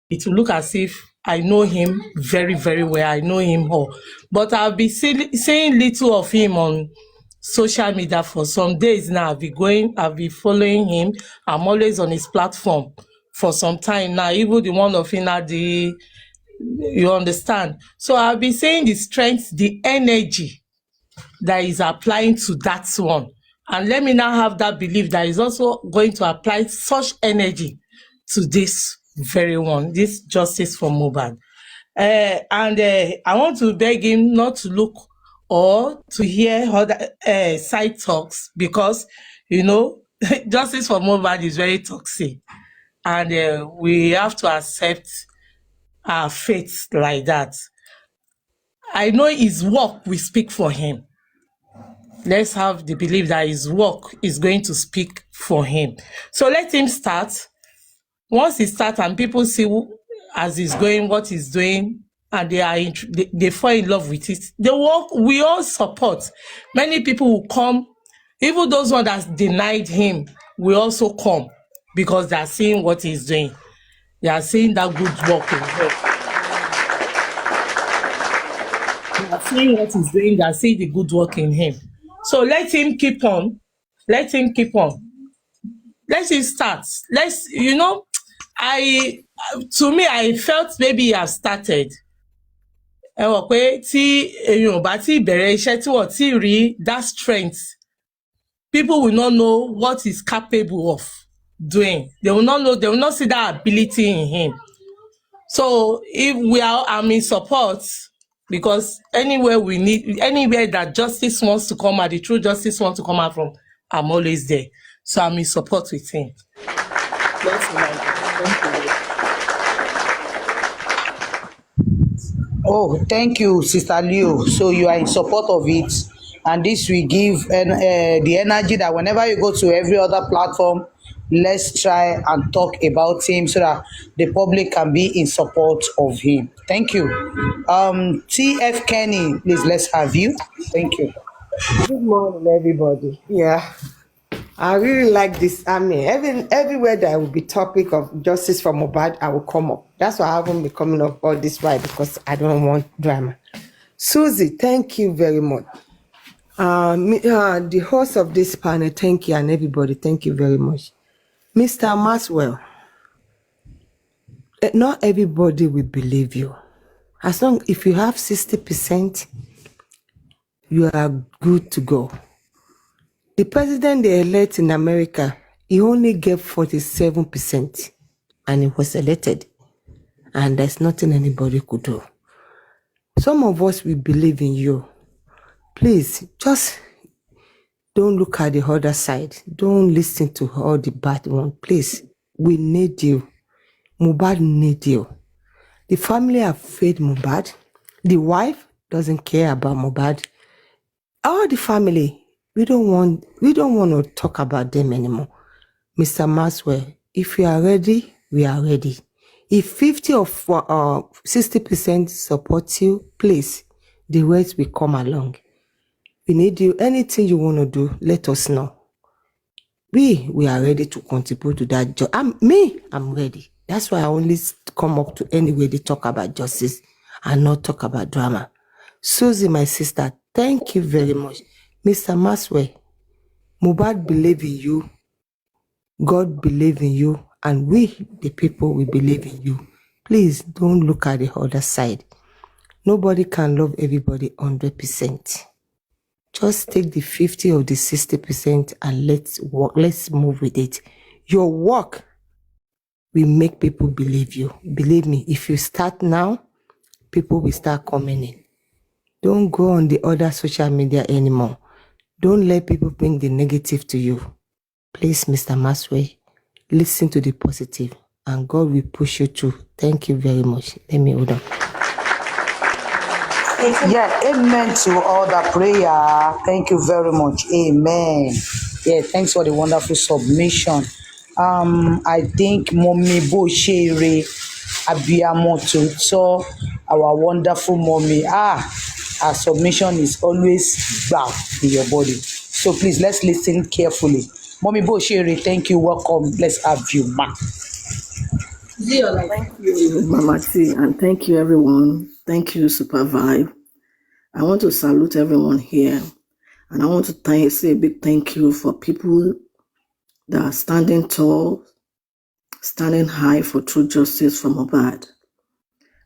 it will look as if I know him very, very well. I know him all. But I'll be seeing little of him on social media for some days now. I'll be following him. I'm always on his platform for some time now. Even the one of Inadi, you understand? So I'll be saying the strength, the energy that is applying to that one. And let me now have that belief that is also going to apply such energy to this very one, this justice for Mohbad. I want to beg him not to look or to hear other side talks, because, justice for Mohbad is very toxic. And we have to accept our fate like that. I know his work will speak for him. Let's have the belief that his work is going to speak for him. So let him start. Once he starts and people see as he's going, what he's doing, and they fall in love with it, the work we all support. Many people will come, even those ones that denied him will also come, because they are seeing what he's doing. They are seeing that good work in him. They are seeing what he's doing. They are seeing the good work in him. So let him keep on. Let him keep on. Let him start. To me, I felt maybe he has started. Ẹ wọ̀ pé tí èèyàn ò bá tí bẹ̀rẹ̀ iṣẹ́ tí wọ́n ti rí that strength, people will not know what he's capable of doing. They will not see that ability in him. So I'm in support, because anywhere that justice wants to come out, the true justice wants to come out from, I'm always there. So I'm in support with him. That's my Oh, thank you, Sister Leo. So you are in support of it, and this will give the energy that whenever you go to every other platform, let's try and talk about him so that the public can be in support of him. Thank you. TF Kenny, please, let's have you. Thank you. Good morning, everybody. Yeah, I really like this. I mean, everywhere there will be topic of justice for Mohbad, I will come up. That's why I haven't been coming up all this while, because I don't want drama. Susie, thank you very much. The host of this panel, thank you, and everybody, thank you very much. Mr. Maxwell, not everybody will believe you. If you have 60%, you are good to go. The president they elect in America, he only gave 47%, and he was elected. And there's nothing anybody could do. Some of us will believe in you. Please, just don't look at the other side. Don't listen to all the bad ones. Please, we need you. Mohbad need you. The family have failed Mohbad. The wife doesn't care about Mohbad. All the family, we don't want to talk about them anymore. Mr. Maxwell, if you are ready, we are ready. If 50 or 60% support you, please, the rest will come along. We need you. Anything you want to do, let us know. We are ready to contribute to that job. I'm ready. That's why I only come up to anyway to talk about justice and not talk about drama. Susie, my sister, thank you very much. Mr. Maxwell, Mohbad believe in you. God believe in you. And we, the people, we believe in you. Please don't look at the other side. Nobody can love everybody 100%. Just take the 50 or the 60% and let's work. Let's move with it. Your work will make people believe you. Believe me, if you start now, people will start coming in. Don't go on the other social media anymore. Don't let people bring the negative to you. Please, Mr. Maxwell, listen to the positive, and God will push you through. Thank you very much. Let me hold on. Yeah, amen to all that prayer. Thank you very much. Amen. Yeah, thanks for the wonderful submission. I think Mommy Boshere Abiamoto, so our wonderful mommy. Our submission is always bow in your body. So please, let's listen carefully. Mommy Boshere, thank you. Welcome. Let's have you, ma. Thank you, Mama T, and thank you, everyone. Thank you, Supervive. I want to salute everyone here, and I want to say a big thank you for people that are standing tall, standing high for true justice for Mohbad.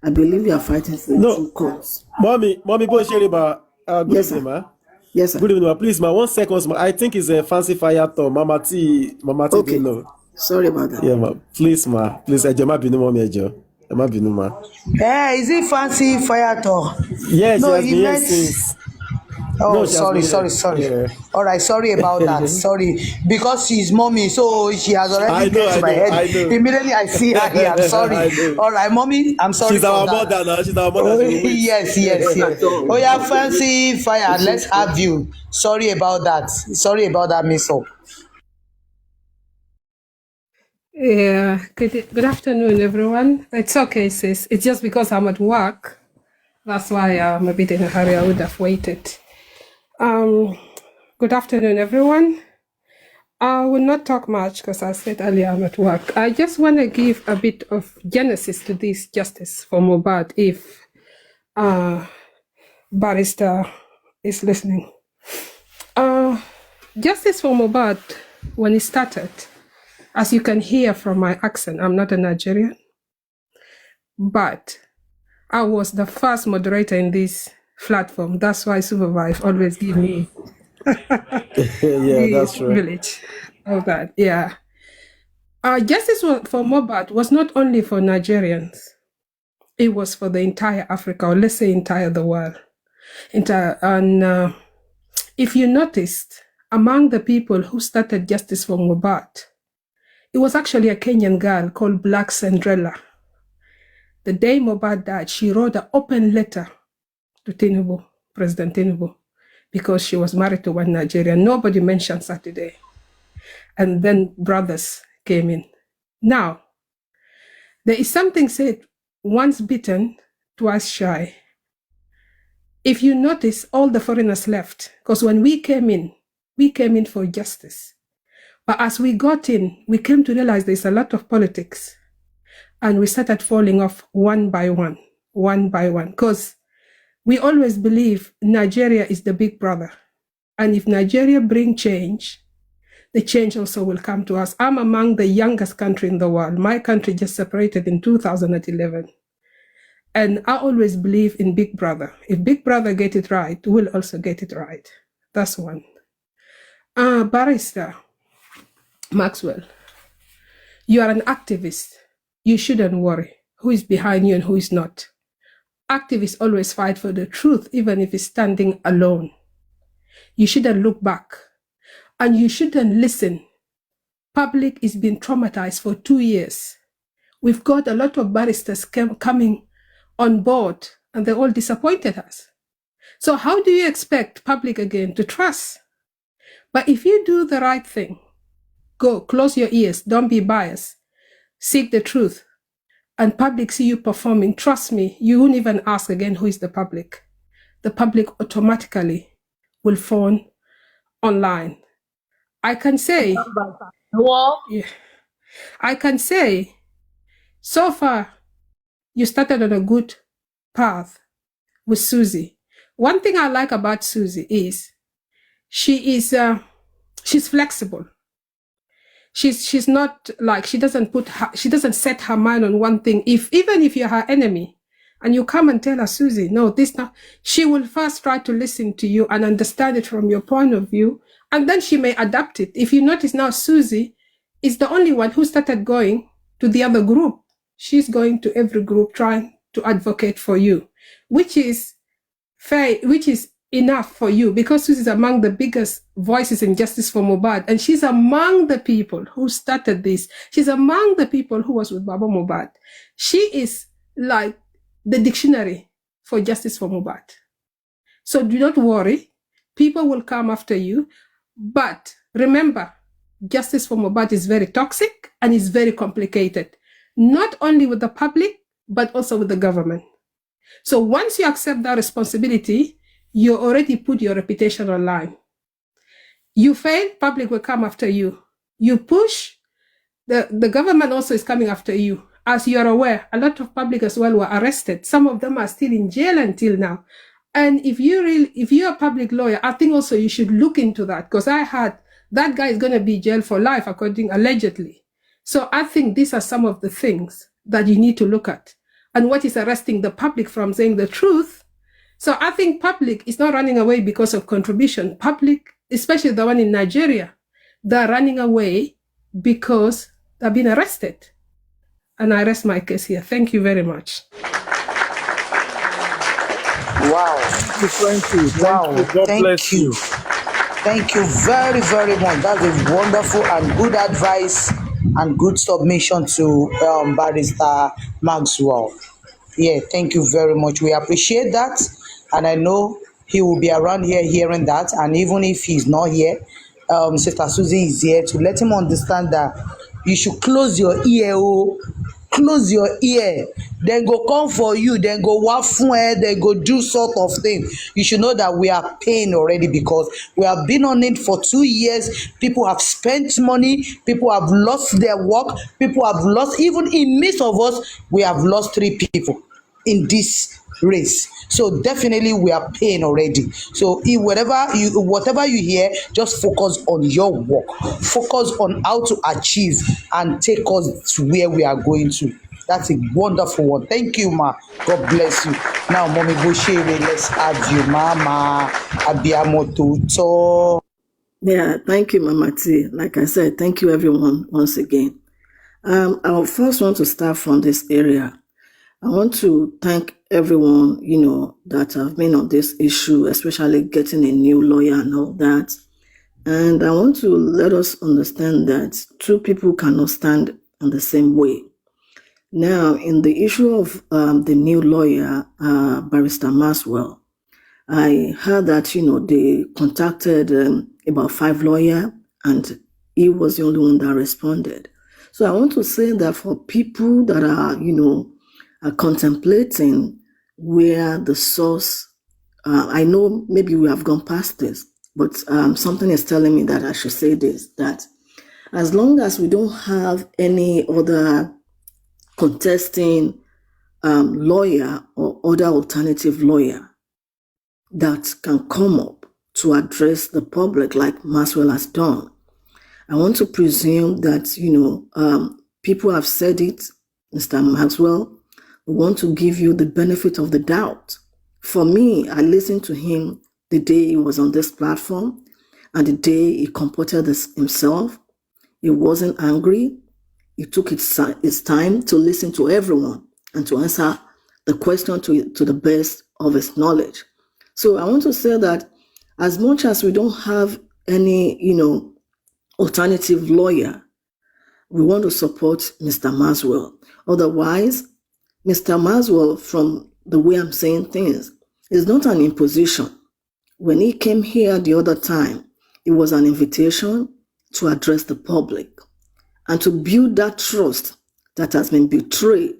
I believe you are fighting for a true No, cause. mommy, boy, Sheriba. Good Yes, evening, sir. ma. Yes, sir. Good evening, ma. Please, ma. 1 second, ma. I think it's a fancy fire to Mama T Okay. didn't know. Sorry about that. Yeah, ma. Please, ma. Please, Ejo, ma binu, mommy, Ejo. Ma binu, ma. Is it fancy fire talk? Yes, she No, has he been here meant. since. Oh, No, she has sorry, been sorry, here. sorry. Yeah. All right, sorry about that. Sorry, because she's mommy, so she has already I know, get to I my know, head. I know. Immediately I see her here. I'm sorry. I know. All right, mommy, I'm sorry She's for our that. mother now. She's our mother. Oh, She will wait. yes, yes, Not yes. at all. Oh, yeah, fancy fire. It's Let's okay. have you. Sorry about that. Sorry about that, miss up. Yeah, good afternoon, everyone. It's okay, sis. It's just because I'm at work. That's why I'm a bit in a hurry. I would have waited. Good afternoon, everyone. I will not talk much because I said earlier I'm at work. I just want to give a bit of genesis to this justice for Mohbad if Barrister is listening. Justice for Mohbad, when it started, as you can hear from my accent, I'm not a Nigerian, but I was the first moderator in this platform. That's why Supervive always give me Yeah, the that's true. privilege of that. Yeah. Justice for Mohbad was not only for Nigerians, it was for the entire Africa, or let's say entire the world. And if you noticed, among the people who started Justice for Mohbad, it was actually a Kenyan girl called Black Cinderella. The day Mohbad died, she wrote an open letter to Tinubu, President Tinubu, because she was married to one Nigerian. Nobody mentioned Saturday. And then brothers came in. Now, there is something said, once bitten, twice shy. If you notice, all the foreigners left, because when we came in for justice. But as we got in, we came to realize there's a lot of politics. And we started falling off one by one, because we always believe Nigeria is the big brother. And if Nigeria bring change, the change also will come to us. I'm among the youngest country in the world. My country just separated in 2011. And I always believe in Big Brother. If Big Brother get it right, we'll also get it right. That's one. Barrister Maxwell, you are an activist. You shouldn't worry who is behind you and who is not. Activists always fight for the truth, even if it's standing alone. You shouldn't look back. And you shouldn't listen. Public is being traumatized for 2 years. We've got a lot of barristers coming on board, and they all disappointed us. So how do you expect public again to trust? But if you do the right thing, go, close your ears, don't be biased, seek the truth, and public see you performing, trust me, you won't even ask again who is the public. The public automatically will phone online. I can say, yeah, I can say, so far, you started on a good path with Susie. One thing I like about Susie is she's flexible. She's not like, she doesn't set her mind on one thing. Even if you're her enemy and you come and tell her, Susie, no, this not, she will first try to listen to you and understand it from your point of view, and then she may adapt it. If you notice now, Susie is the only one who started going to the other group. She's going to every group trying to advocate for you, which is fair, which is enough for you, because Susie is among the biggest voices in justice for Mohbad, and she's among the people who started this. She's among the people who was with Baba Mohbad. She is like the dictionary for justice for Mohbad. So do not worry, people will come after you, but remember, justice for Mohbad is very toxic and is very complicated, not only with the public, but also with the government. So once you accept that responsibility, you already put your reputation online. You fail, public will come after you. You push, the government also is coming after you. as you're aware, a lot of public as well were arrested. Some of them are still in jail until now. And if you're a public lawyer, I think also you should look into that, because I heard that guy is going to be jailed for life, allegedly. So I think these are some of the things that you need to look at, and what is arresting the public from saying the truth. So I think public is not running away because of contribution. Public, especially the one in Nigeria, they're running away because they've been arrested. And I rest my case here. Thank you very much. Wow. Thank you. Wow. God Thank bless you. you. Thank you very, very much. That's a wonderful and good advice and good submission to Barrister Maxwell. Yeah, thank you very much. We appreciate that. And I know he will be around here hearing that. And even if he's not here, Sister Susie is here to let him understand that you should close your ear. Oh, close your ear. Then go come for you, then go wafun, then go do sort of thing. You should know that we are paying already, because we have been on it for 2 years. People have spent money, people have lost their work, people have lost, even in midst of us, we have lost 3 people in this race. So definitely we are paying already. So whatever you hear, just focus on your work, focus on how to achieve and take us to where we are going to. That's a wonderful one. Thank you, ma. God bless you. Now, Mommy Boshere, let's have you, mama. Abiyamo Tooto. Yeah, thank you, Mama T. Like I said, thank you everyone once again. I first want to start from this area. I want to thank everyone, that have been on this issue, especially getting a new lawyer and all that. And I want to let us understand that 2 people cannot stand in the same way. Now, in the issue of the new lawyer, Barrister Maxwell, I heard that, they contacted about 5 lawyers, and he was the only one that responded. So I want to say that for people that are contemplating where the source, I know maybe we have gone past this, but something is telling me that I should say this, that as long as we don't have any other contesting lawyer or other alternative lawyer that can come up to address the public like Maxwell has done, I want to presume that, people have said it, Mr. Maxwell, we want to give you the benefit of the doubt. For me, I listened to him the day he was on this platform and the day he comported himself. He wasn't angry. He took his time to listen to everyone and to answer the question to the best of his knowledge. So I want to say that as much as we don't have any, alternative lawyer, we want to support Mr. Maxwell. Otherwise, Mr. Maxwell, from the way I'm saying things, is not an imposition. When he came here the other time, it was an invitation to address the public and to build that trust that has been betrayed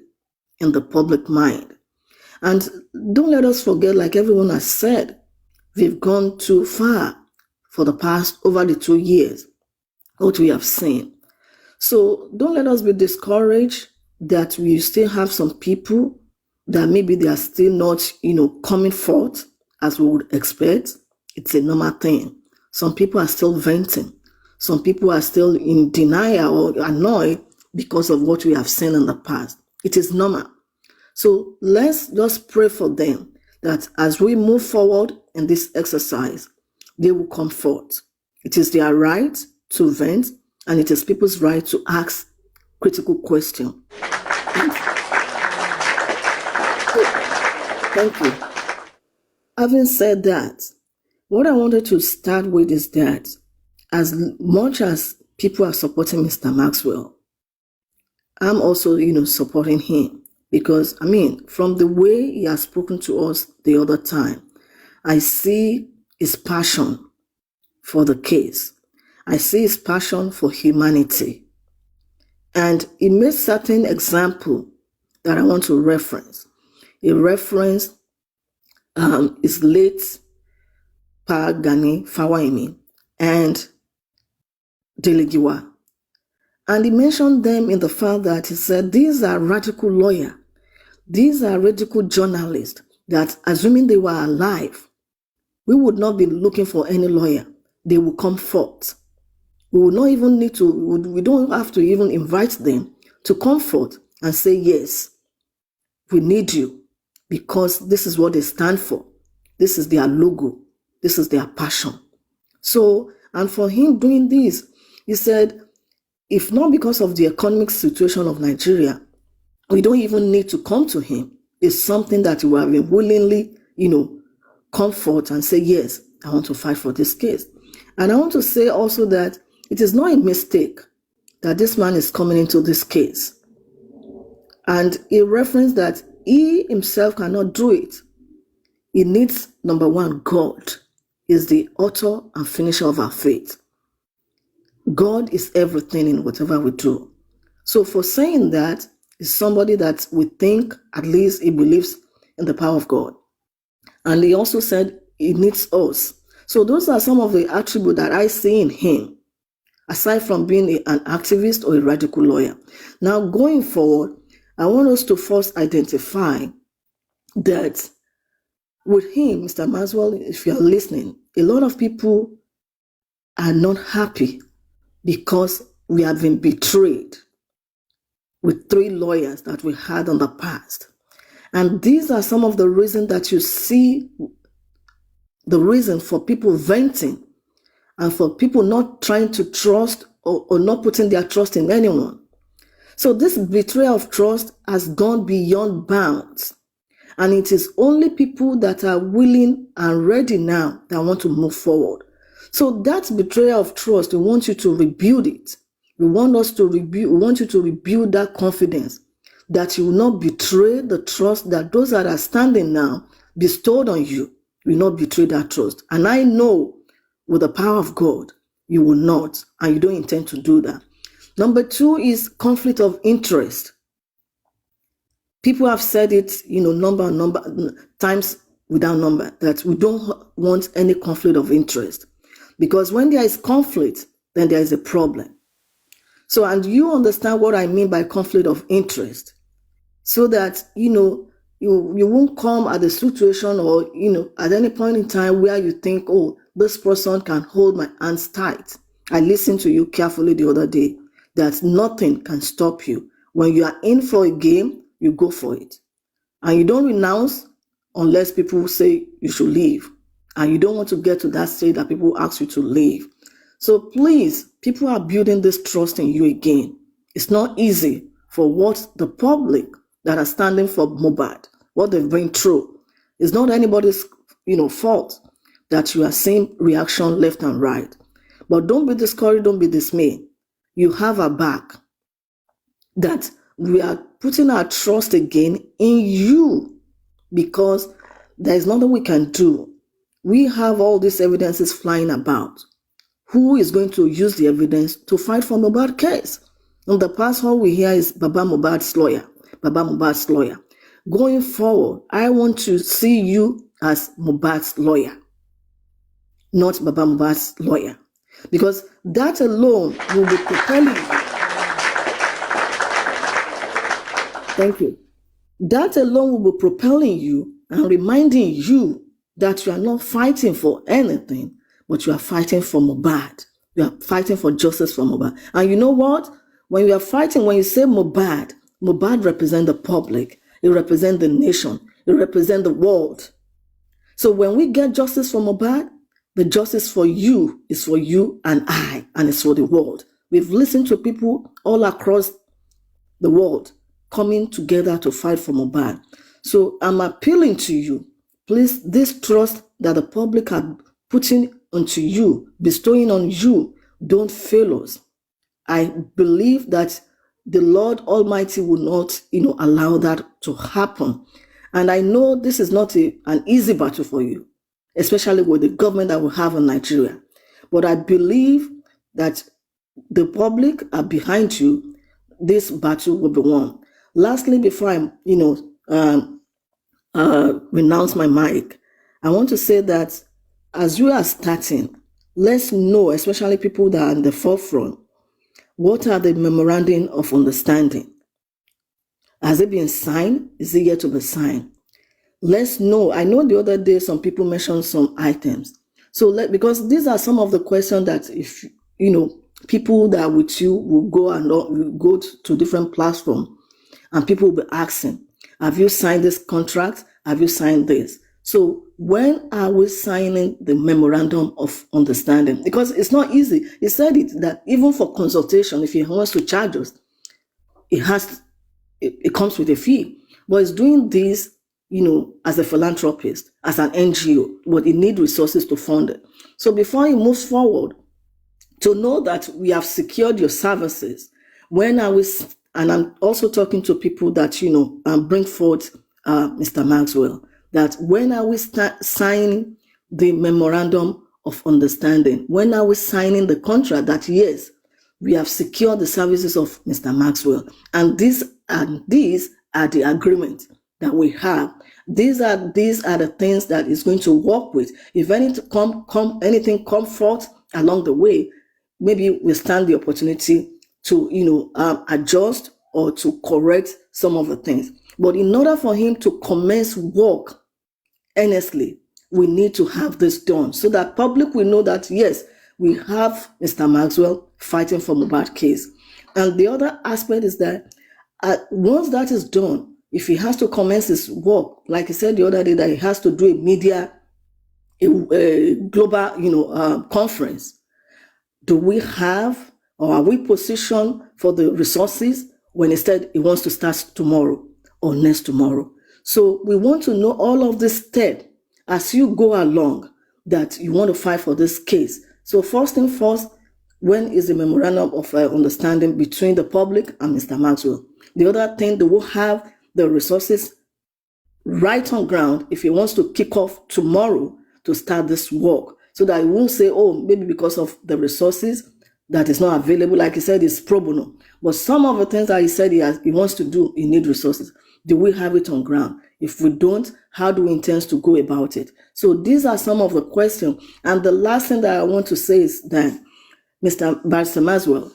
in the public mind. And don't let us forget, like everyone has said, we've gone too far for the past, over the 2 years, what we have seen. So don't let us be discouraged that we still have some people that maybe they are still not, coming forth as we would expect. It's a normal thing. Some people are still venting. Some people are still in denial or annoyed because of what we have seen in the past. It is normal. So let's just pray for them that as we move forward in this exercise, they will come forth. It is their right to vent, and it is people's right to ask critical questions. Thank you. Having said that, what I wanted to start with is that as much as people are supporting Mr. Maxwell, I'm also, supporting him because, from the way he has spoken to us the other time, I see his passion for the case. I see his passion for humanity. And he made certain example that I want to reference. He referenced his late Pa Gani Fawaimi and Delegiwa. And he mentioned them in the fact that he said, these are radical lawyers. These are radical journalists that, assuming they were alive, we would not be looking for any lawyer. They will come forth. We would not even need to, we don't have to even invite them to come forth and say, yes, we need you, because this is what they stand for. This is their logo. This is their passion. So, and for him doing this, he said, if not because of the economic situation of Nigeria, we don't even need to come to him. It's something that you have been willingly, come forth and say, yes, I want to fight for this case. And I want to say also that it is not a mistake that this man is coming into this case. And he referenced that he himself cannot do it. He needs, number one, God is the author and finisher of our faith. God is everything in whatever we do. So for saying that, is somebody that we think at least he believes in the power of God. And he also said he needs us. So those are some of the attributes that I see in him, aside from being an activist or a radical lawyer. Now, going forward, I want us to first identify that with him, Mr. Maxwell, if you are listening, a lot of people are not happy because we have been betrayed with 3 lawyers that we had in the past. And these are some of the reasons that you see, the reason for people venting and for people not trying to trust or not putting their trust in anyone. So this betrayal of trust has gone beyond bounds. And it is only people that are willing and ready now that want to move forward. So that betrayal of trust, we want you to rebuild it. We want you to rebuild that confidence that you will not betray the trust that those that are standing now bestowed on you. You will not betray that trust. And I know with the power of God, you will not, and you don't intend to do that. Number 2 is conflict of interest. People have said it, number times without number, that we don't want any conflict of interest. Because when there is conflict, then there is a problem. So, and you understand what I mean by conflict of interest, so that, you won't come at a situation or, at any point in time where you think, oh, this person can hold my hands tight. I listened to you carefully the other day, that nothing can stop you. When you are in for a game, you go for it. And you don't renounce unless people say you should leave. And you don't want to get to that stage that people ask you to leave. So please, people are building this trust in you again. It's not easy for what the public that are standing for Mohbad, what they've been through. It's not anybody's, fault that you are seeing reaction left and right. But don't be discouraged, don't be dismayed. You have our back. That we are putting our trust again in you, because there is nothing we can do. We have all these evidences flying about. Who is going to use the evidence to fight for Mohbad case? In the past, all we hear is Baba Mohbad's lawyer. Going forward, I want to see you as Mohbad's lawyer, not Baba Mohbad's lawyer. Because that alone will be propelling you. Thank you. That alone will be propelling you and reminding you that you are not fighting for anything, but you are fighting for Mohbad. You are fighting for justice for Mohbad. And you know what? When you are fighting, when you say Mohbad, Mohbad represents the public. It represents the nation. It represents the world. So when we get justice for Mohbad, the justice for you is for you and I, and it's for the world. We've listened to people all across the world coming together to fight for Mohbad. So I'm appealing to you, please, this trust that the public are putting onto you, bestowing on you, don't fail us. I believe that the Lord Almighty will not, allow that to happen. And I know this is not an easy battle for you, especially with the government that we have in Nigeria. But I believe that the public are behind you. This battle will be won. Lastly, before I, renounce my mic, I want to say that as you are starting, let's know, especially people that are in the forefront, What are the memorandum of understanding? Has it been signed? Is it yet to be signed? Let's know. I know the other day some people mentioned some items. So because these are some of the questions that if people that are with you will go and will go to different platforms, and people will be asking, have you signed this contract? Have you signed this? So when are we signing the memorandum of understanding? Because it's not easy. He said it that even for consultation, if he wants to charge us, it comes with a fee. But it's doing this, as a philanthropist, as an NGO, but it needs resources to fund it. So before he moves forward, to know that we have secured your services, when are we, and I'm also talking to people that, bring forth Mr. Maxwell, that when are we signing the memorandum of understanding? When are we signing the contract that, yes, we have secured the services of Mr. Maxwell, and these are the agreement that we have. These are the things that is going to work with. If anything come forth along the way, maybe we stand the opportunity to adjust or to correct some of the things. But in order for him to commence work earnestly, we need to have this done so that public will know that, yes, we have Mr. Maxwell fighting for Mohbad case. And the other aspect is that once that is done, if he has to commence his work, like he said the other day, that he has to do a global conference, do we have, or are we positioned for the resources when instead he wants to start tomorrow or next tomorrow? So we want to know all of this step as you go along that you want to fight for this case. So first thing first, when is the memorandum of understanding between the public and Mr. Maxwell? The other thing, they will have the resources right on ground if he wants to kick off tomorrow to start this work, so that he won't say, oh, maybe because of the resources that is not available, like he said, it's pro bono. But some of the things that he said he wants to do, he needs resources. Do we have it on ground? If we don't, how do we intend to go about it? So these are some of the questions. And the last thing that I want to say is that Mr. Barrister Maxwell,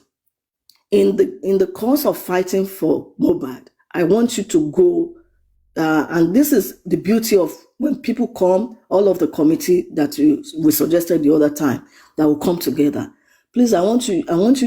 in the course of fighting for Mohbad, I want you to go, and this is the beauty of when people come, all of the committee that we suggested the other time that will come together. Please, I want you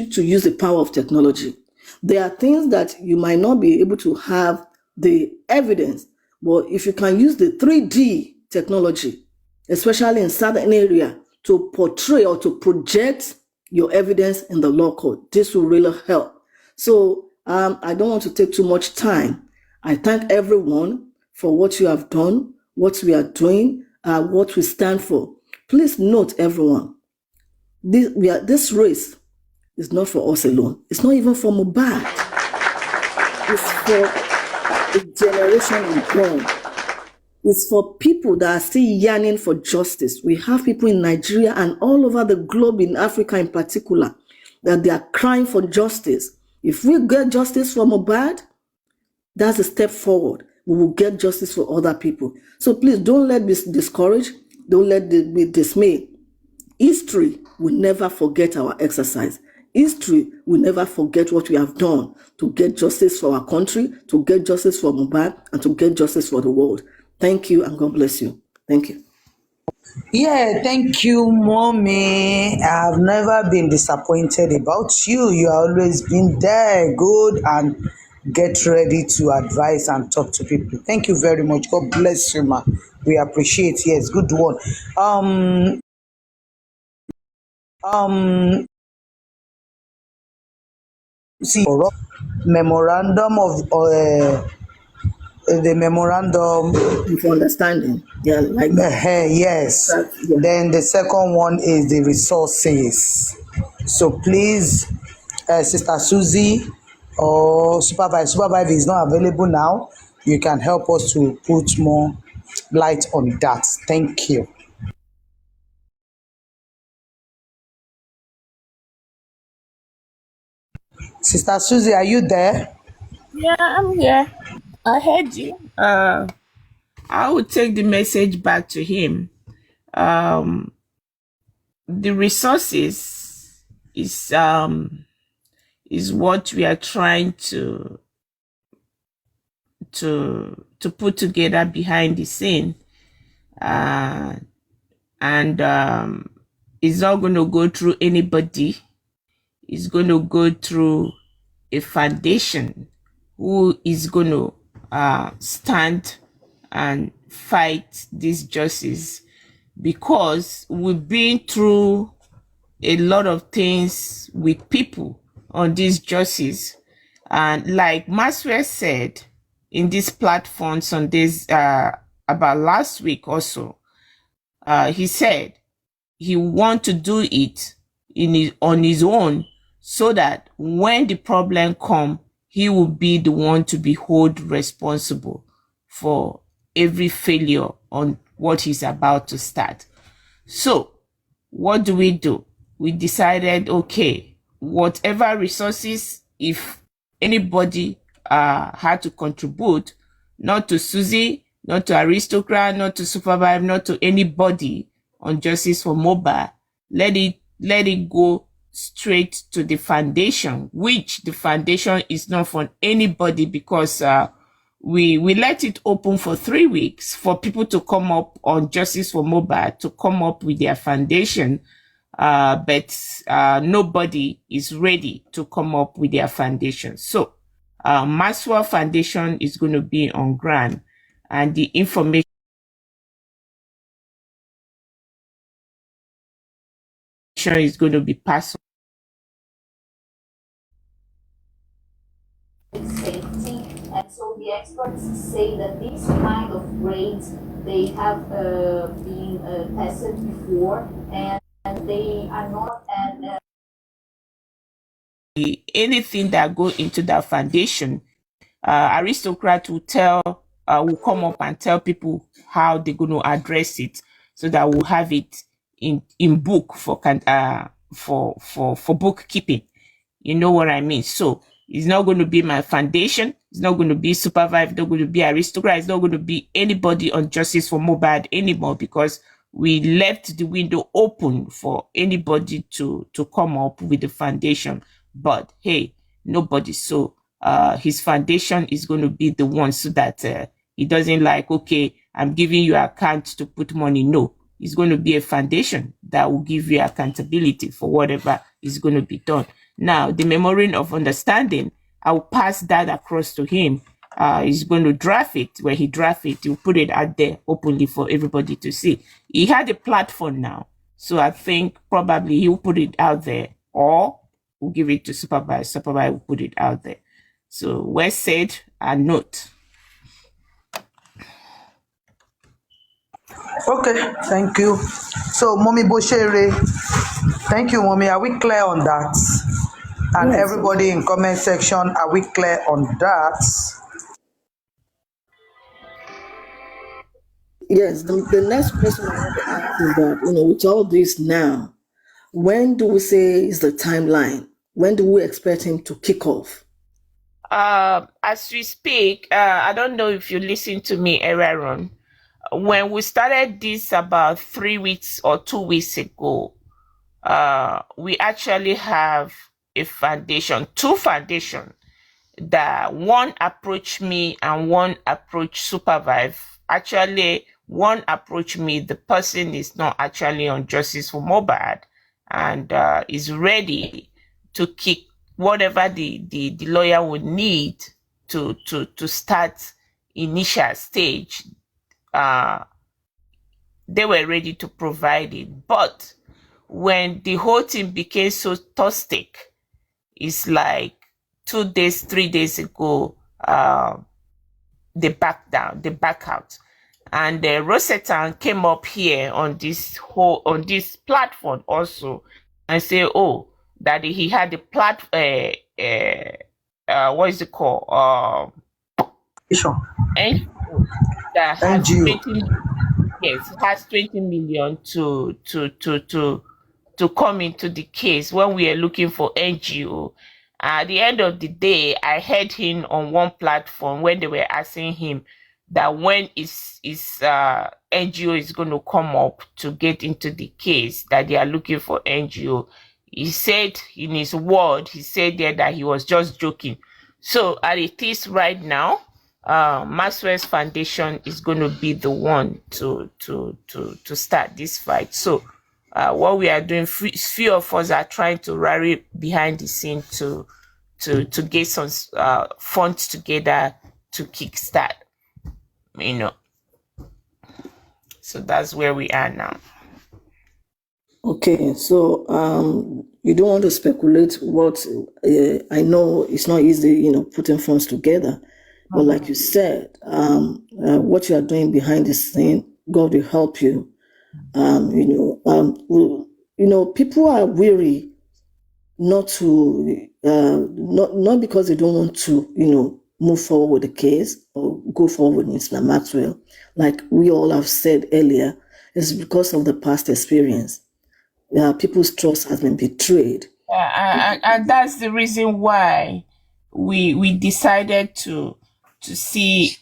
to use the power of technology. There are things that you might not be able to have the evidence, but if you can use the 3D technology, especially in certain area, to portray or to project your evidence in the law court, this will really help. So I don't want to take too much time. I thank everyone for what you have done, what we are doing, what we stand for. Please note, everyone, this race is not for us alone. It's not even for Mohbad. It's for a generation unborn. It's for people that are still yearning for justice. We have people in Nigeria and all over the globe, in Africa in particular, that they are crying for justice. If we get justice for Mohbad, that's a step forward. We will get justice for other people. So please don't let this discourage. Don't let this be dismayed. History will never forget our exercise. History will never forget what we have done to get justice for our country, to get justice for Mohbad, and to get justice for the world. Thank you, and God bless you. Thank you. Yeah, thank you, mommy. I've never been disappointed about you. You have always been there, good, and get ready to advise and talk to people. Thank you very much. God bless you, ma. We appreciate. Yes, good one. See, memorandum of the memorandum. For understanding, yeah, like Yes. yeah. Then the second one is the resources. So please, Sister Susie or Supervisor is not available now. You can help us to put more light on that. Thank you. Sister Susie, are you there? Yeah, I'm here. I heard you. I will take the message back to him. The resources is is what we are trying to put together behind the scene. And it's not going to go through anybody. It's going to go through a foundation who is going to stand and fight this justice, because we've been through a lot of things with people on this justice. And like Maxwell said in this platform on this about last week also, he said he want to do it on his own, so that when the problem come, he will be the one to be held responsible for every failure on what he's about to start. So what do? We decided, okay, whatever resources, if anybody had to contribute, not to Susie, not to Aristocrat, not to Supervive, not to anybody on Justice for Mohbad, let it go straight to the foundation, which the foundation is not for anybody, because we let it open for 3 weeks for people to come up on Justice for Mohbad, to come up with their foundation. But nobody is ready to come up with their foundation. So Maxwell Foundation is going to be on ground, and the information is going to be passed safety. And so the experts say that these kind of grades, they have been tested before, and they are not anything that go into that foundation. Aristocrat will come up and tell people how they're going to address it, so that we'll have it in book for bookkeeping. You know what I mean? So it's not going to be my foundation. It's not going to be Supervive. It's not going to be Aristocrat. It's not going to be anybody on Justice for Mohbad anymore, because we left the window open for anybody to come up with the foundation. But hey, nobody. So his foundation is going to be the one, so that he doesn't like, okay, I'm giving you account to put money. No, it's going to be a foundation that will give you accountability for whatever is going to be done. Now, the memorandum of understanding, I'll pass that across to him. He's going to draft it. When he drafts it, he'll put it out there openly for everybody to see. He had a platform now, so I think probably he'll put it out there, or we'll give it to Supervisor. Supervisor will put it out there. So, well said and note. Okay, thank you. So, Mommy Boshere, thank you, Mommy. Are we clear on that? And Yes. everybody in comment section, are we clear on that? Yes, the next question I want to ask is that, with all this now, when do we say is the timeline? When do we expect him to kick off? As we speak, I don't know if you listened to me earlier on. When we started this about 3 weeks or 2 weeks ago, we actually have a foundation, 2 foundations, that one approached me and one approached Supervive. Actually, one approached me, the person is not actually on Justice for Mohbad, and is ready to kick whatever the lawyer would need to start initial stage. They were ready to provide it. But when the whole thing became so toxic, it's like 2 days, 3 days ago, they backed down, they back out. And Rosetan came up here on this platform also and say, oh, that he had a what is it called? Sure. NGO that has NGO. 20 yes, has 20 million to come into the case when we are looking for NGO. At the end of the day, I heard him on one platform when they were asking him that when is NGO is going to come up to get into the case, that they are looking for NGO. He said in his word, he said there that he was just joking. So as it is right now, Maxwell's Foundation is going to be the one to start this fight. So what we are doing, few of us are trying to rally behind the scene to get some funds together to kickstart. So that's where we are now. Okay, so you don't want to speculate what I know it's not easy, putting funds together. But like you said, what you are doing behind the scene, God will help you. People are weary not to, not because they don't want to, move forward with the case or go forward with Mr. Maxwell. Like we all have said earlier, it's because of the past experience. People's trust has been betrayed. And that's the reason why we decided to see,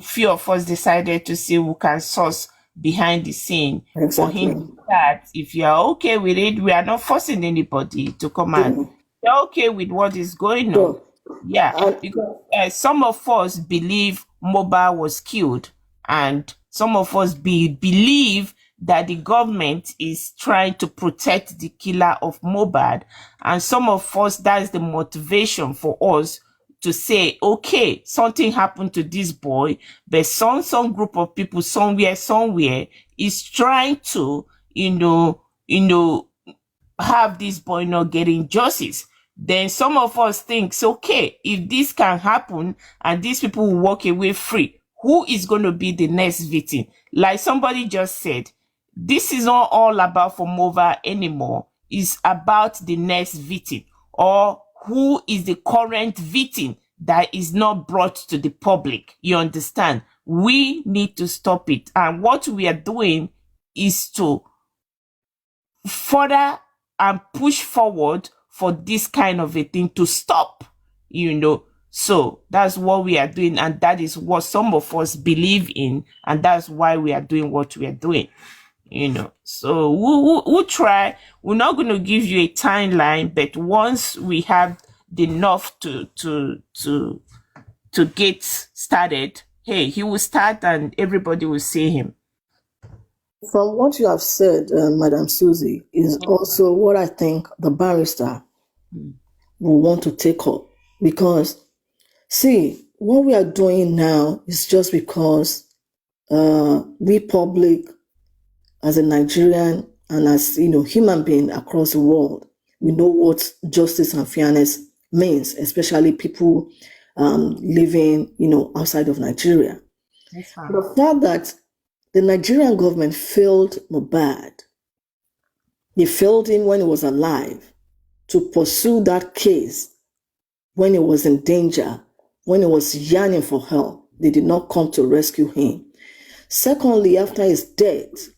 few of us decided to see who can source behind the scene for him to start. If you are okay with it, we are not forcing anybody to come out. You're okay with what is going on. Yeah, because some of us believe Mohbad was killed, and some of us believe that the government is trying to protect the killer of Mohbad, and some of us, that's the motivation for us to say, okay, something happened to this boy, but some group of people somewhere is trying to have this boy not getting justice. Then some of us think, okay, if this can happen and these people will walk away free, who is going to be the next victim? Like somebody just said, this is not all about for Mohbad anymore. It's about the next victim, or who is the current victim that is not brought to the public. You understand? We need to stop it. And what we are doing is to further and push forward for this kind of a thing to stop, So that's what we are doing, and that is what some of us believe in, and that's why we are doing what we are doing. So we'll try. We're not going to give you a timeline, but once we have enough to get started, hey, he will start and everybody will see him. From what you have said, Madam Susie, is also what I think the barrister will want to take up. Because, see, what we are doing now is just because we public, as a Nigerian and as human being across the world, we know what justice and fairness means, especially people living outside of Nigeria. The fact that the Nigerian government failed Mohbad, they failed him when he was alive to pursue that case when he was in danger, when he was yearning for help. They did not come to rescue him. Secondly, after his death,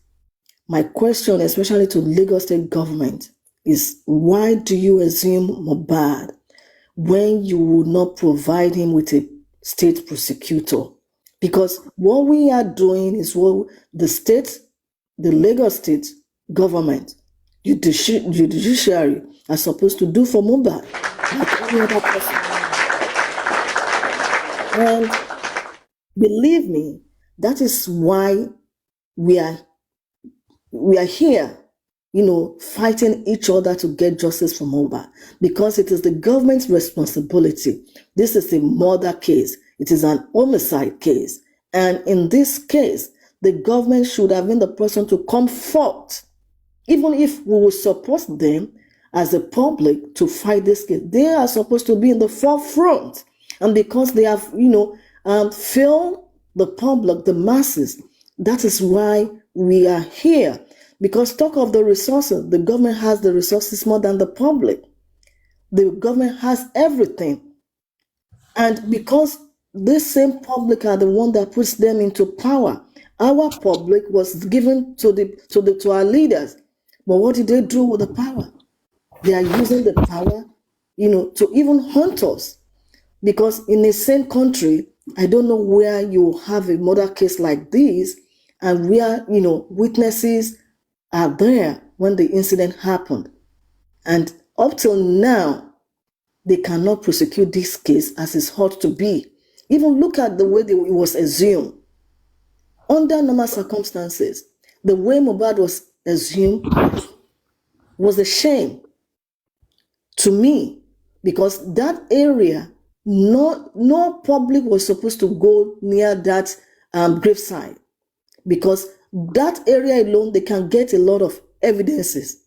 my question, especially to Lagos State government, is why do you assume Mohbad when you will not provide him with a state prosecutor? Because what we are doing is what the Lagos State government, judiciary are supposed to do for Mohbad, like any other person. And believe me, that is why we are here, fighting each other to get justice for Mohbad, because it is the government's responsibility. This is a murder case. It is an homicide case. And in this case, the government should have been the person to come forth. Even if we will support them as a public to fight this case, they are supposed to be in the forefront. And because they have, failed the public, the masses, that is why we are here. Because talk of the resources, the government has the resources more than the public. The government has everything. And because this same public are the one that puts them into power, our public was given to our leaders. But what did they do with the power? They are using the power, to even hunt us. Because in the same country, I don't know where you have a murder case like this and where, witnesses are there when the incident happened. And up till now, they cannot prosecute this case as it ought to be. Even look at the way it was assumed. Under normal circumstances, the way Mohbad was assumed was a shame to me, because that area, no public was supposed to go near that graveside, because that area alone, they can get a lot of evidences.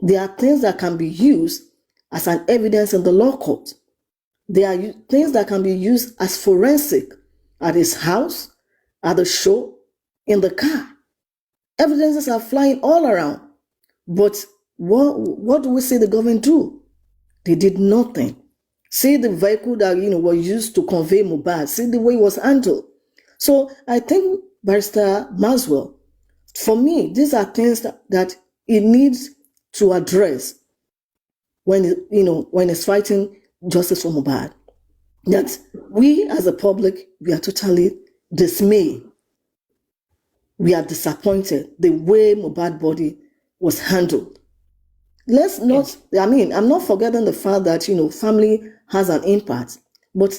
There are things that can be used as an evidence in the law court. There are things that can be used as forensic at his house, at the show, in the car. Evidences are flying all around. But what do we see the government do? They did nothing. See the vehicle that was used to convey Mohbad. See the way it was handled. So I think Barrister Maswell, for me, these are things that it needs to address when it's fighting justice for Mohbad. That we as a public, we are totally dismayed. We are disappointed the way Mohbad body was handled. Let's not, I'm not forgetting the fact that, family has an impact, but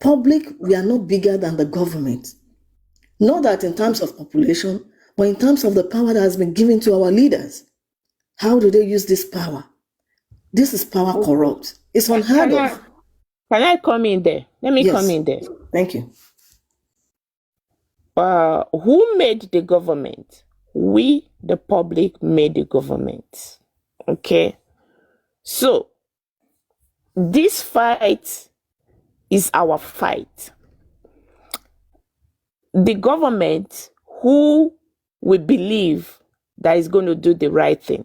public, we are not bigger than the government. Not that in terms of population, but in terms of the power that has been given to our leaders. How do they use this power? This is power corrupt. It's unheard of. Can I come in there? Let me come in there. Thank you. Who made the government? We, the public, made the government. Okay? So, this fight is our fight. The government, who we believe that is going to do the right thing,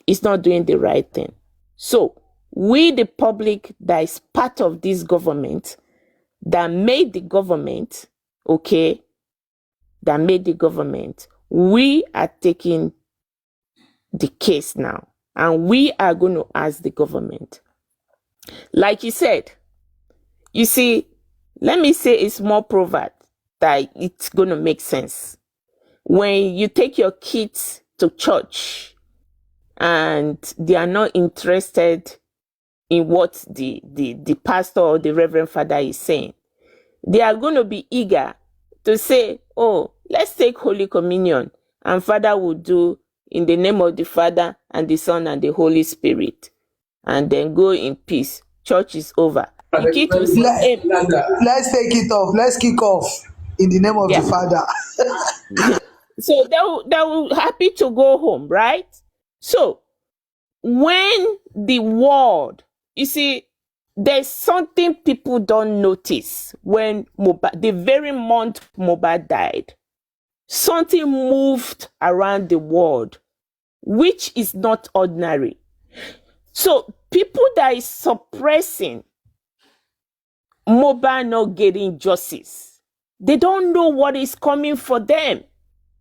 is not doing the right thing. So, we, the public, that is part of this government, that made the government, okay, that made the government, we are taking the case now, and we are going to ask the government. Like you said, you see, let me say a small proverb that it's going to make sense. When you take your kids to church and they are not interested in what the pastor or the reverend father is saying, they are going to be eager to say, oh, let's take Holy Communion, and Father will do in the name of the Father and the Son and the Holy Spirit, and then go in peace. Church is over. The kid will say, let's take it off. Let's kick off in the name of the Father. So they will happy to go home, right? So when the world, you see, there's something people don't notice when Mohbad, the very month Mohbad died, something moved around the world, which is not ordinary. So people that is suppressing Mohbad not getting justice, they don't know what is coming for them,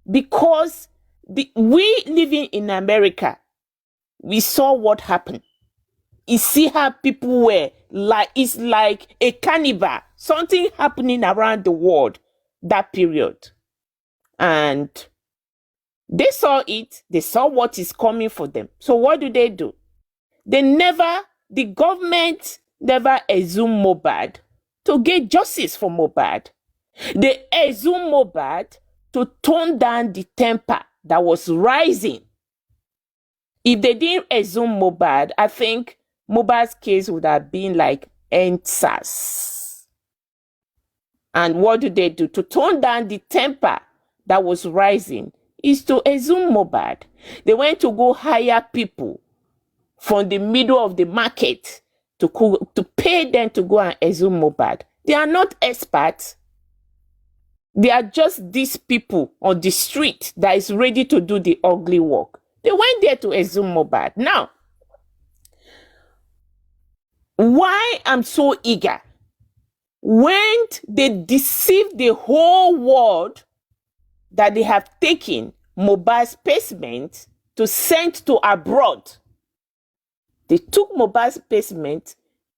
because we living in America, we saw what happened. You see how people were like, it's like a carnival, something happening around the world that period. And they saw it, they saw what is coming for them. So what do? The government never assumed Mohbad to get justice for Mohbad. They assumed Mohbad to tone down the temper that was rising. If they didn't assume Mohbad, I think Mohbad's case would have been like NSAS. And what do? To tone down the temper that was rising is to assume Mohbad. They went to go hire people from the middle of the market to pay them to go and assume Mohbad. They are not experts. They are just these people on the street that is ready to do the ugly work. They went there to assume Mohbad. Now, why I'm so eager? When they deceive the whole world that they have taken Mohbad's specimen to send to abroad, they took Mohbad's specimen,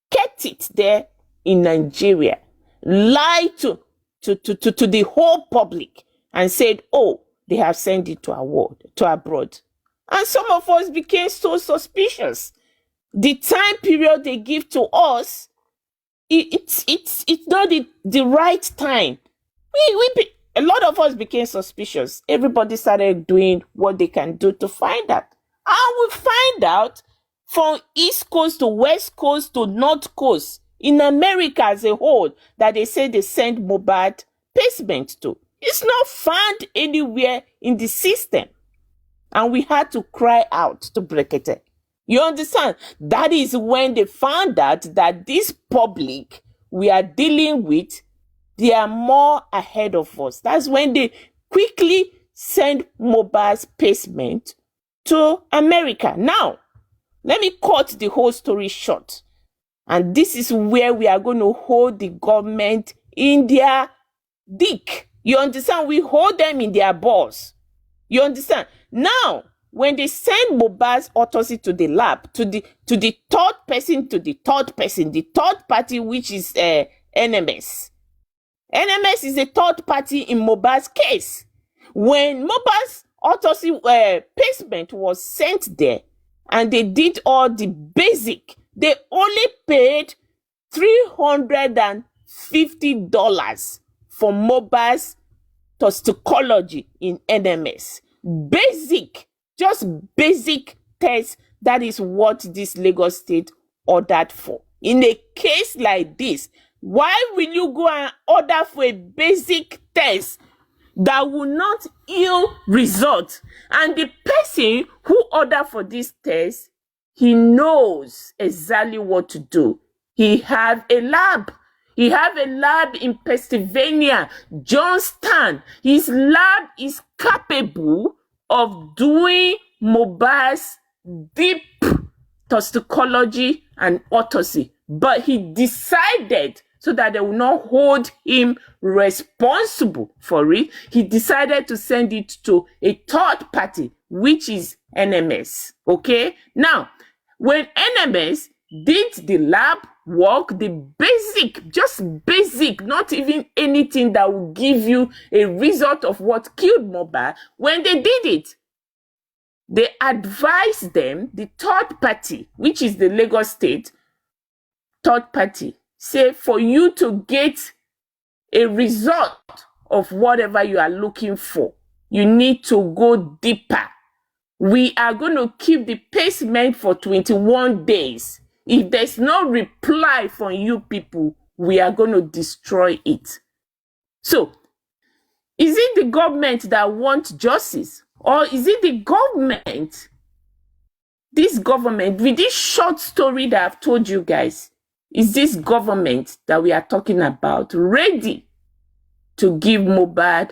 kept it there in Nigeria, lied to the whole public, and said, oh, they have sent it to abroad. And some of us became so suspicious. The time period they give to us, it's not the right time. A lot of us became suspicious. Everybody started doing what they can do to find out. And we find out from East Coast to West Coast to North Coast, in America as a whole, that they say they send Mohbad payment to. It's not found anywhere in the system. And we had to cry out to Brekete. You understand? That is when they found out that this public we are dealing with, they are more ahead of us. That's when they quickly send Mohbad's payment to America. Now, let me cut the whole story short. And this is where we are going to hold the government in their dick. You understand? We hold them in their balls. You understand? Now, when they send Mohbad's autopsy to the lab, to the third person, the third party, which is NMS. NMS is a third party in Mohbad's case. When Mohbad's autopsy payment was sent there, and they did all the basic, they only paid $350 for Mohbad's toxicology in NMS. Basic, just basic test. That is what this Lagos State ordered for. In a case like this, why will you go and order for a basic test that will not yield result? And the person who ordered for this test, he knows exactly what to do. He have a lab. He have a lab in Pennsylvania, Johnstown. His lab is capable of doing Mohbad's deep toxicology and autopsy. But he decided, so that they will not hold him responsible for it, he decided to send it to a third party, which is NMS. Okay? Now, when NMS did the lab work, the basic, just basic, not even anything that will give you a result of what killed Mohbad, when they did it, they advised them, the third party, which is the Lagos State third party, say for you to get a result of whatever you are looking for, you need to go deeper. We are going to keep the payment for 21 days. If there's no reply from you people, we are going to destroy it. So, is it the government that wants justice? Or is it the government, this government, with this short story that I've told you guys, is this government that we are talking about ready to give Mohbad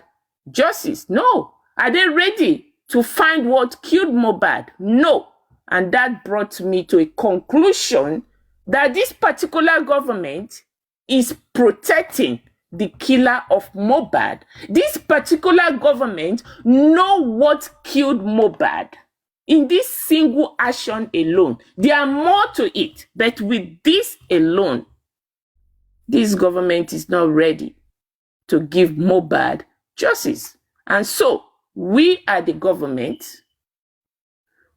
justice? No. Are they ready to find what killed Mohbad? No. And that brought me to a conclusion that this particular government is protecting the killer of Mohbad. This particular government know what killed Mohbad. In this single action alone, there are more to it, but with this alone, this government is not ready to give Mohbad justice. And so, we are the government.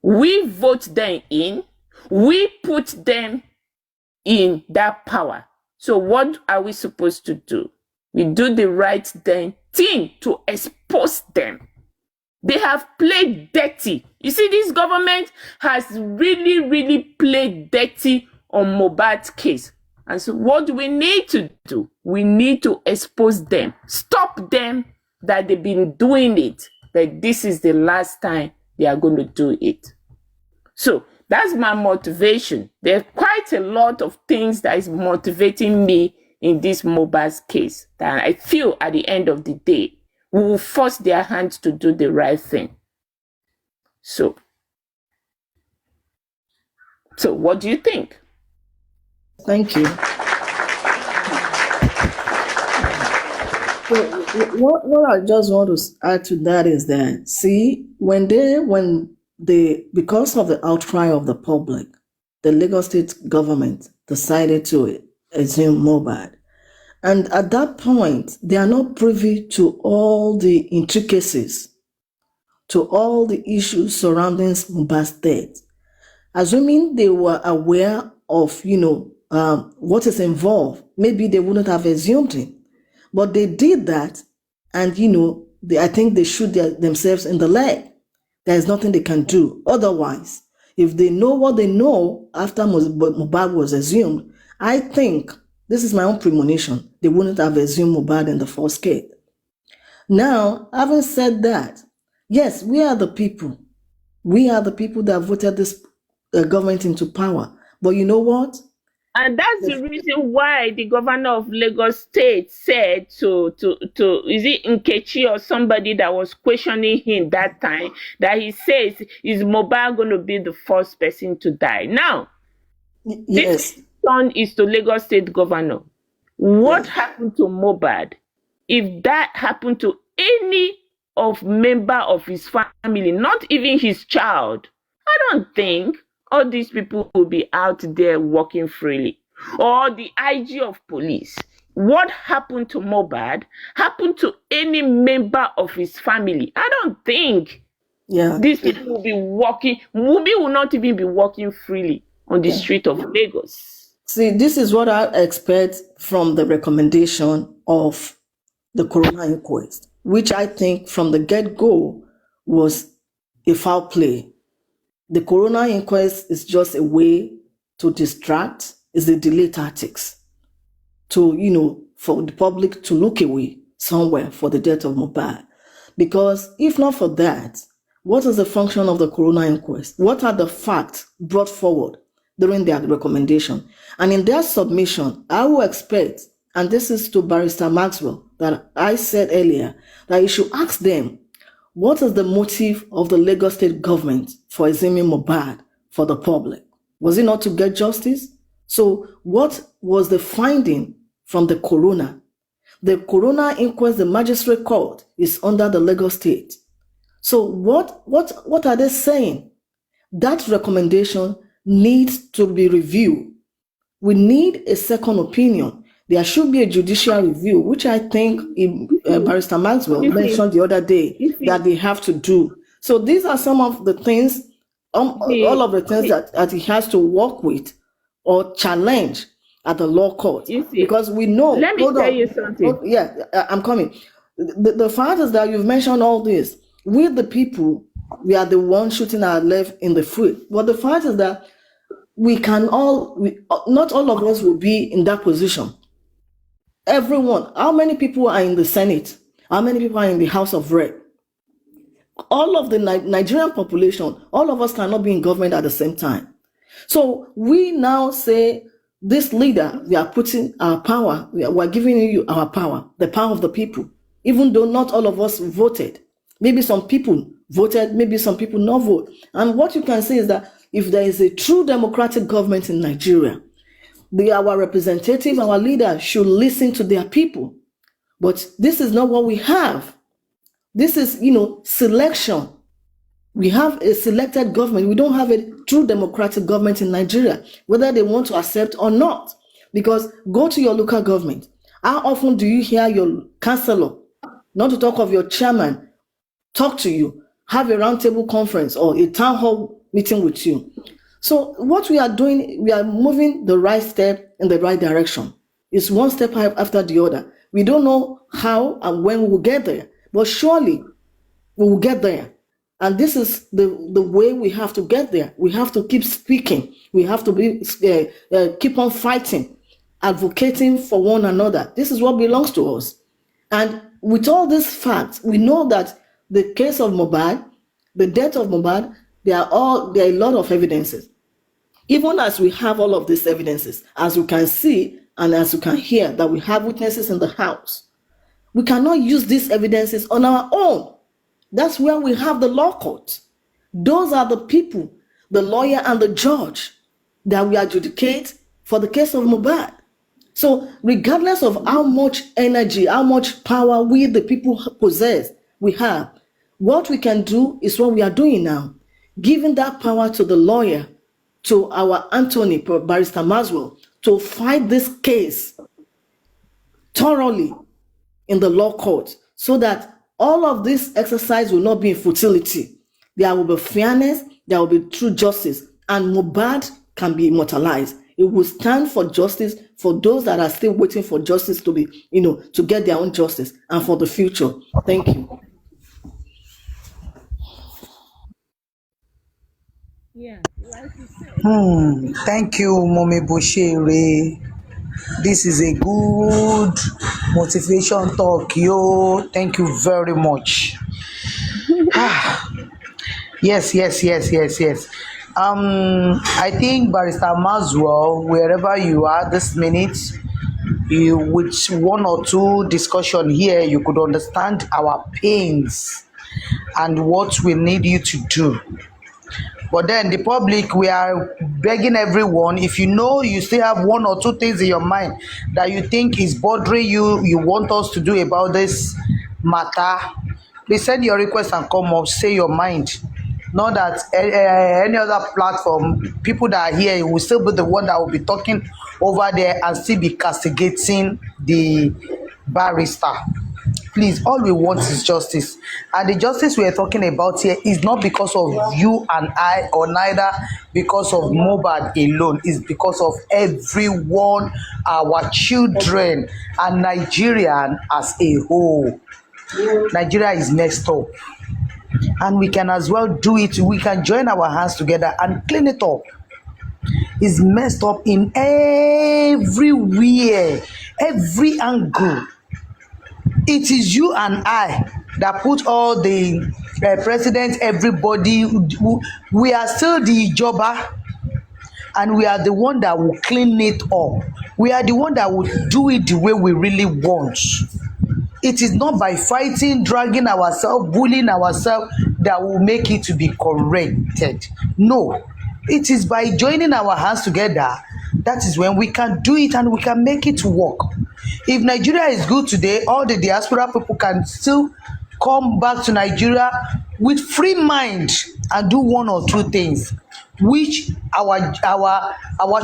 We vote them in. We put them in that power. So what are we supposed to do? We do the right thing to expose them. They have played dirty. You see, this government has really, really played dirty on Mohbad's case. And so what do we need to do? We need to expose them. Stop them that they've been doing it. But this is the last time they are going to do it. So that's my motivation. There's quite a lot of things that is motivating me in this Mohbad's case. That I feel at the end of the day, we will force their hands to do the right thing. So what do you think? Thank you. So, what I just want to add to that is that, see, when they, because of the outcry of the public, the Lagos State government decided to assume Mohbad. And at that point, they are not privy to all the intricacies to all the issues surrounding Mohbad's death. Assuming they were aware of, what is involved, maybe they wouldn't have assumed it. But they did that, and, I think they shoot themselves in the leg. There is nothing they can do. Otherwise, if they know what they know after Mohbad was assumed, I think, this is my own premonition, they wouldn't have assumed Mohbad in the first case. Now, having said that, yes, we are the people. We are the people that voted this government into power. But you know what? And that's the reason why the governor of Lagos State said to is it Nkechi or somebody that was questioning him that time, that he says, is Mohbad going to be the first person to die? Now, Yes. this question is to Lagos State governor. What happened to Mohbad? If that happened to any of member of his family, not even his child, I don't think all these people will be out there walking freely. Or the IG of police. What happened to Mohbad happened to any member of his family. I don't think these people will be walking. Wumi will not even be walking freely on the street of Lagos. See, this is what I expect from the recommendation of the coroner inquest, which I think from the get-go was a foul play. The coroner inquest is just a way to distract, is a delay tactics to, for the public to look away somewhere for the death of Mohbad. Because if not for that, what is the function of the coroner inquest? What are the facts brought forward during their recommendation? And in their submission, I will expect, and this is to Barrister Maxwell, that I said earlier, that you should ask them, what is the motive of the Lagos State government for eximing Mohbad for the public? Was it not to get justice? So what was the finding from the coroner? The coroner inquest, the magistrate court, is under the Lagos State. So what are they saying? That recommendation needs to be reviewed. We need a second opinion. There should be a judicial review, which I think Barrister Maxwell mentioned the other day that they have to do. So these are some of the things, all of the things that he has to work with or challenge at the law court. Because we know. Let me tell you something. I'm coming. The fact is that you've mentioned all this. We, the people, we are the ones shooting our left in the foot. But the fact is that not all of us will be in that position. Everyone. How many people are in the Senate? How many people are in the House of Rep? All of the Nigerian population, all of us cannot be in government at the same time. So we now say, this leader, we are putting our power, we are giving you our power, the power of the people, even though not all of us voted. Maybe some people voted, maybe some people not vote. And what you can say is that if there is a true democratic government in Nigeria, our representative, our leader should listen to their people. But this is not what we have. This is, selection. We have a selected government. We don't have a true democratic government in Nigeria, whether they want to accept or not. Because go to your local government. How often do you hear your councillor, not to talk of your chairman, talk to you, have a roundtable conference or a town hall meeting with you? So what we are doing, we are moving the right step in the right direction. It's one step after the other. We don't know how and when we will get there, but surely we will get there. And this is the way we have to get there. We have to keep speaking. We have to keep on fighting, advocating for one another. This is what belongs to us. And with all these facts, we know that the case of Mohbad, the death of Mohbad, there are a lot of evidences. Even as we have all of these evidences, as we can see and as you can hear that we have witnesses in the house, we cannot use these evidences on our own. That's where we have the law court. Those are the people, the lawyer and the judge, that we adjudicate for the case of Mohbad. So regardless of how much energy, how much power we, the people, possess, we have, what we can do is what we are doing now, giving that power to the lawyer, to our Anthony, Barrister Maxwell, to fight this case thoroughly in the law court, so that All of this exercise will not be in futility. There will be fairness, there will be true justice, and Mohbad can be immortalized. It will stand for justice for those that are still waiting for justice to be, to get their own justice, and for the future. Thank you. Yeah, like you said. Thank you, Mommy Boshere. This is a good motivation talk, yo. Thank you very much. Yes. I think Barrister Maswell, wherever you are this minute, you with one or two discussion here, you could understand our pains and what we need you to do. But then the public, we are begging everyone, if you know you still have one or two things in your mind that you think is bothering you, you want us to do about this matter, please send your request and come up, say your mind. Not that any other platform, people that are here will still be the one that will be talking over there and still be castigating the barrister. Please, all we want is justice. And the justice we are talking about here is not because of you and I, or neither because of Mohbad alone. It's because of everyone, our children, and Nigerian as a whole. Nigeria is messed up. And we can as well do it. We can join our hands together and clean it up. It's messed up in everywhere, every angle. It is you and I that put all the presidents, everybody. We are still the jobber, and we are the one that will clean it up. We are the one that will do it the way we really want. It is not by fighting, dragging ourselves, bullying ourselves that will make it to be corrected. No, it is by joining our hands together. That is when we can do it and we can make it work. If Nigeria is good today, all the diaspora people can still come back to Nigeria with free mind and do one or two things which our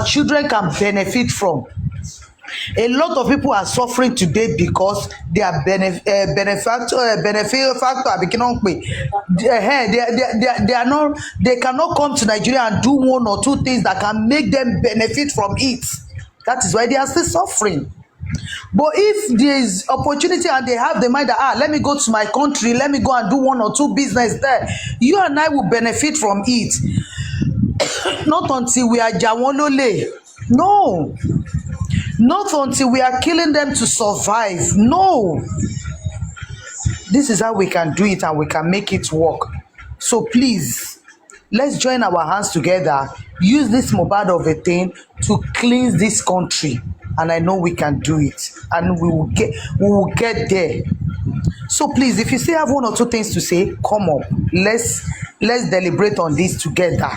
children can benefit from. A lot of people are suffering today because they are benefactor they are not, they cannot come to Nigeria and do one or two things that can make them benefit from it. That is why they are still suffering. But if there is opportunity and they have the mind that let me go to my country, let me go and do one or two business there, you and I will benefit from it. Not until we are Jawolole. No. Not until we are killing them to survive. No. This is how we can do it and we can make it work. So please, let's join our hands together. Use this Mohbad of a thing to cleanse this country. And I know we can do it. And we will get there. So please, if you still have one or two things to say, come up. Let's deliberate on this together.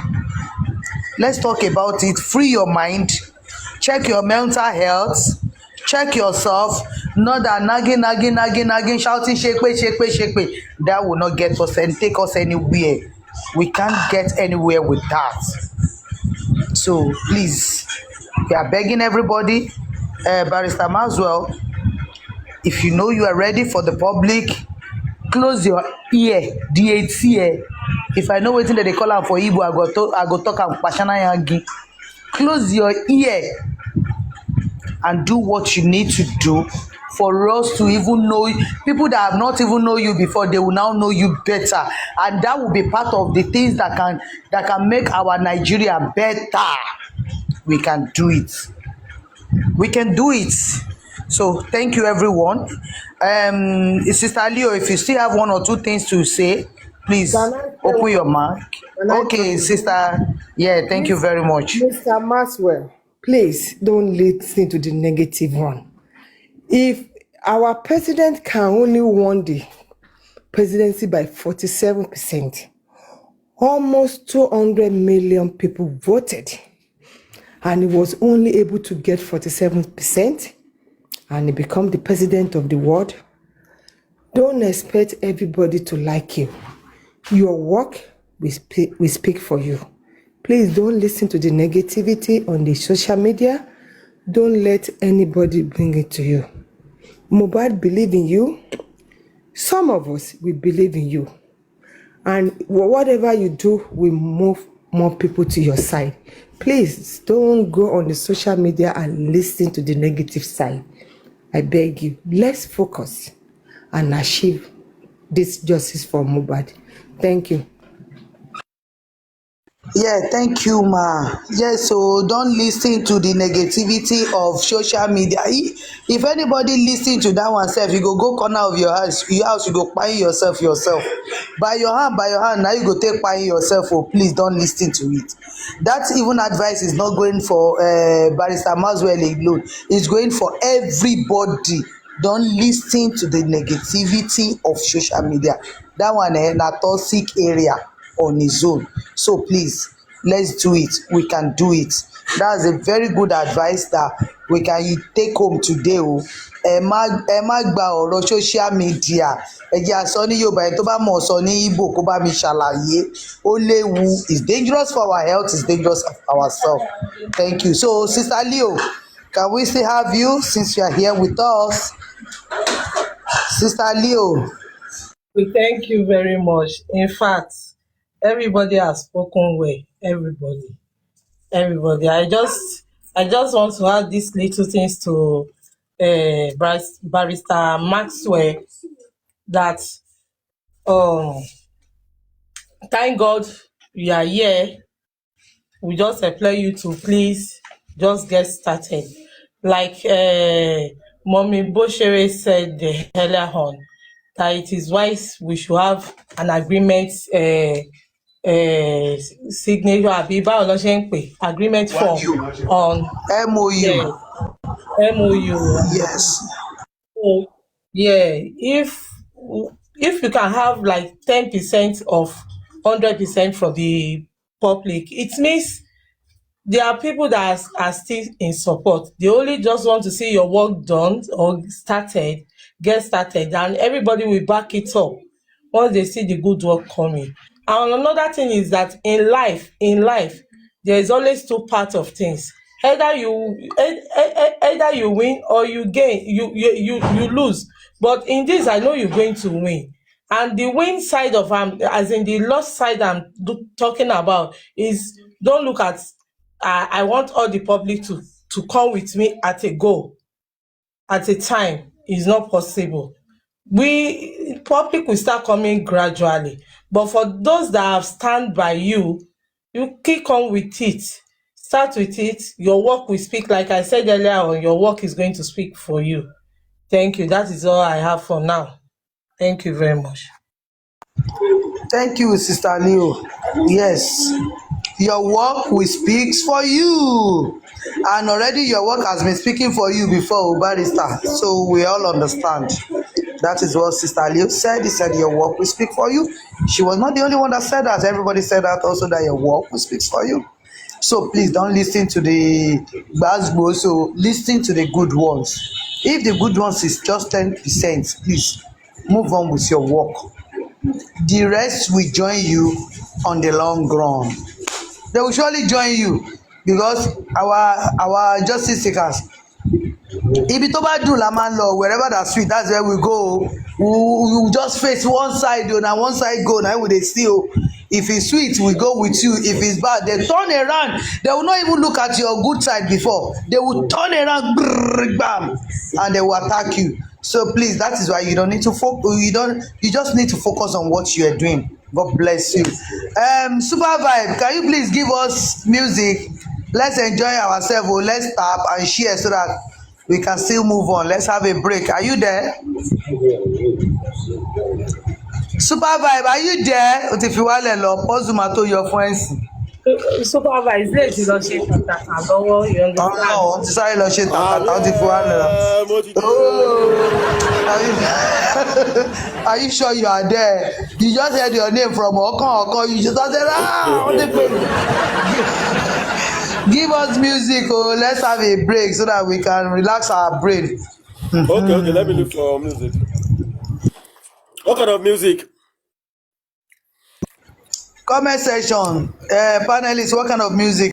Let's talk about it. Free your mind. Check your mental health. Check yourself. Not that nagging, shouting, shake. That will not get us and take us anywhere. We can't get anywhere with that. So please, we are begging everybody. Barrister Maswell, if you know you are ready for the public, close your ear, ear. If I know wetin dem dey call am for Igbo, I go talk am Pashana Yangi. Close your ear and do what you need to do for us to even know people that have not even known you before. They will now know you better, and that will be part of the things that can make our Nigeria better. We can do it. We can do it. So thank you, everyone. Sister Leo, if you still have one or two things to say, please open your mic. Okay, sister. Yeah, thank you very much. Mr. Maxwell, please don't listen to the negative one. If our president can only win the presidency by 47%, almost 200 million people voted, and he was only able to get 47%, and he become the president of the world. Don't expect everybody to like you. Your work will speak for you. Please don't listen to the negativity on the social media. Don't let anybody bring it to you. Mohbad believe in you. Some of us, we believe in you. And whatever you do will move more people to your side. Please don't go on the social media and listen to the negative side. I beg you, let's focus and achieve this justice for Mohbad. Thank you. Yeah, thank you, ma. Yes, so don't listen to the negativity of social media. If anybody listen to that one sef, you go corner of your house, you go kpai yourself. By your hand, now you go take kpai yourself. Oh, please don't listen to it. That even advice is not going for Barrister Maxwell alone. It's going for everybody. Don't listen to the negativity of social media. That one na toxic area on its own. So please, let's do it. We can do it. That's a very good advice that we can take home today. O ẹ má gba ọ̀rọ̀ social media, ẹ jẹ́ a sọ ní Yorùbá, ẹni tó bá mọ̀ sọ ní Igbo kó bá mi ṣàlàyé. Ó léwu, it's dangerous for our health, it's dangerous for ourselves. Thank you. So Sister Leo, can we still have you since you are here with us? Sister Leo. We thank you very much. In fact, everybody has spoken well. Everybody. I just want to add these little things to Barrister Maxwell, that um thank God you are here. We just implore you to please just get started. Like Mommy Boshere said earlier on, that it is wise we should have an agreement signature àbí báwo ló ṣe ń pè, agreement form on MOU. yes, MOU. Yes. So yeah, if you can have like 10% of 100% from the public, it means there are people that are still in support. They only just want to see your work done or get started, and everybody will back it up once they see the good work coming. And another thing is that in life, there is always two parts of things. Either you win or you gain, you lose. But in this, I know you're going to win. And the win side of as in the loss side talking about, is don't look at I want all the public to come with me at a go, at a time. Is not possible. Public will start coming gradually, but for those that have stand by you, you kick on with it. Start with it. Your work will speak. Like I said earlier on, your work is going to speak for you. Thank you. That is all I have for now. Thank you very much. Thank you, Sister Leo. Yes, your work will speak for you. And already your work has been speaking for you before, Barrister. So we all understand. That is what Sister Leo said. He said your work will speak for you. She was not the only one that said that. Everybody said that also, that your work will speak for you. So please don't listen to the bad words. So listen to the good ones. If the good ones is just 10%, please move on with your work. The rest will join you on the long run. They will surely join you, because our justice seekers, ibi tó bá dùn la máa ń lọ, wherever that sweet, that's where we go. We just face one side o, na one side go na we dey see o. If it's sweet, we go with you. If it's bad, they turn around. They will not even look at your good side before. They will turn around, brrr, bam, and they will attack you. So please, that is why you don't need to focus. You just need to focus on what you are doing. God bless you. Super Vibe, can you please give us music? Let's enjoy ourselves. Let's tap and share so that we can still move on. Let's have a break. Are you there? Super Vibe, are you there? O ti fi wálẹ̀ lọ, pọ́sù máa tó yọ fún ẹ̀sìn. Supervise lè ti lọ ṣe tàtàtà lọ́wọ́, you understand? Ọlọ́run ti sáré lọ ṣe tàtàtà, ó ti fi wálẹ̀ lọ. Mo ti dé. Are you sure you are there? You just heard your name from Okan. You just said, what the give us music, oh, let's have a break so that we can relax our brain. Okay, let me look for music. What kind of music? Comment section, panelists, what kind of music?